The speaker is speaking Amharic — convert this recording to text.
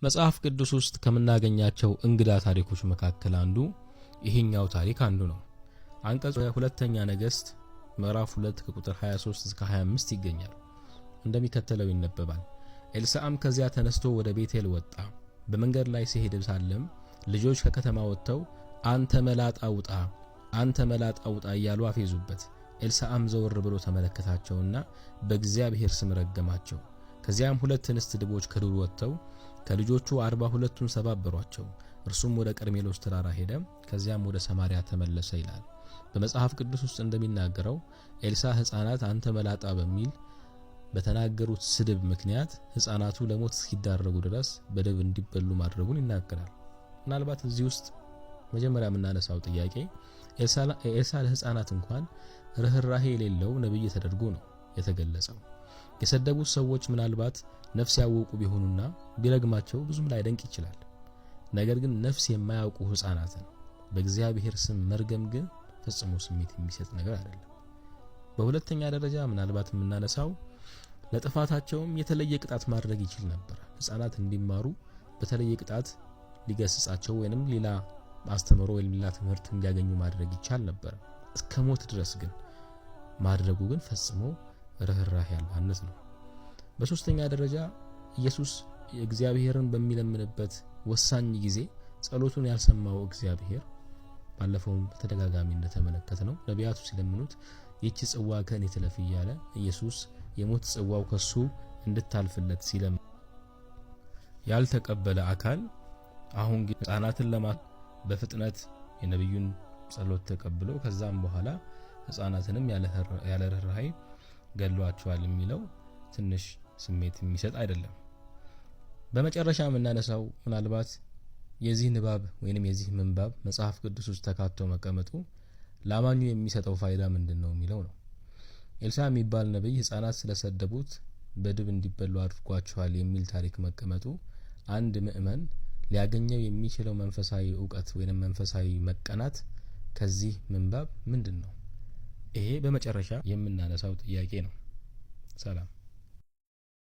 መጽሐፍ ቅዱስ ውስጥ ከምናገኛቸው እንግዳ ታሪኮች መካከል አንዱ ይሄኛው ታሪክ አንዱ ነው። አንቀጽ ሁለተኛ ነገሥት ምዕራፍ 2 ከቁጥር 23 እስከ 25 ይገኛል። እንደሚከተለው ይነበባል። ኤልሳዕም ከዚያ ተነስቶ ወደ ቤቴል ወጣ። በመንገድ ላይ ሲሄድ ሳለም ልጆች ከከተማ ወጥተው አንተ መላጣ ውጣ፣ አንተ መላጣ ውጣ እያሉ አፌዙበት። ኤልሳዕም ዘወር ብሎ ተመለከታቸውና በእግዚአብሔር ስም ረገማቸው። ከዚያም 2 እንስት ድቦች ከዱር ወጥተው ከልጆቹ 42ቱን ሰባበሯቸው። እርሱም ወደ ቀርሜሎስ ተራራ ሄደ፣ ከዚያም ወደ ሰማርያ ተመለሰ ይላል። በመጽሐፍ ቅዱስ ውስጥ እንደሚናገረው ኤልሳዕ ሕፃናት አንተ መላጣ በሚል በተናገሩት ስድብ ምክንያት ሕፃናቱ ለሞት እስኪዳረጉ ድረስ በድብ እንዲበሉ ማድረጉን ይናገራል። ምናልባት እዚህ ውስጥ መጀመሪያ የምናነሳው ጥያቄ ኤልሳዕ ለሕፃናት እንኳን ርህራሄ የሌለው ነብይ ተደርጎ ነው የተገለጸው። የሰደቡት ሰዎች ምናልባት ነፍስ ያወቁ ቢሆኑና ቢረግማቸው ብዙም ላይደንቅ ይችላል። ነገር ግን ነፍስ የማያውቁ ሕፃናትን በእግዚአብሔር ስም መርገም ግን ፈጽሞ ስሜት የሚሰጥ ነገር አይደለም። በሁለተኛ ደረጃ ምናልባት የምናነሳው ለጥፋታቸውም የተለየ ቅጣት ማድረግ ይችል ነበር። ሕፃናት እንዲማሩ በተለየ ቅጣት ሊገስጻቸው ወይንም ሌላ አስተምሮ ወይም ሌላ ትምህርት እንዲያገኙ ማድረግ ይቻል ነበር። እስከ ሞት ድረስ ግን ማድረጉ ግን ፈጽሞ ርህራሄ ያልባነት ነው። በሶስተኛ ደረጃ ኢየሱስ እግዚአብሔርን በሚለምንበት ወሳኝ ጊዜ ጸሎቱን ያልሰማው እግዚአብሔር ባለፈውም በተደጋጋሚ እንደተመለከተነው ነቢያቱ ሲለምኑት ይህች ጽዋ ከኔ ትለፍ እያለ ኢየሱስ የሞት ጽዋው ከሱ እንድታልፍለት ሲለምን ያልተቀበለ አካል አሁን ግን ሕፃናትን በፍጥነት የነብዩን ጸሎት ተቀብሎ ከዛም በኋላ ሕፃናትንም ያለ ርህራሄ ገድሏቸዋል የሚለው ትንሽ ስሜት የሚሰጥ አይደለም። በመጨረሻ የምናነሳው ምናልባት የዚህ ንባብ ወይንም የዚህ ምንባብ መጽሐፍ ቅዱስ ውስጥ ተካቶ መቀመጡ ለአማኙ የሚሰጠው ፋይዳ ምንድነው የሚለው ነው። ኤልሳዕ የሚባል ነብይ ሕፃናት ስለሰደቡት በድብ እንዲበሉ አድርጓቸዋል የሚል ታሪክ መቀመጡ አንድ ምእመን ሊያገኘው የሚችለው መንፈሳዊ ዕውቀት ወይንም መንፈሳዊ መቀናት ከዚህ ምንባብ ምንድነው? ይሄ በመጨረሻ የምናነሳው ጥያቄ ነው። ሰላም።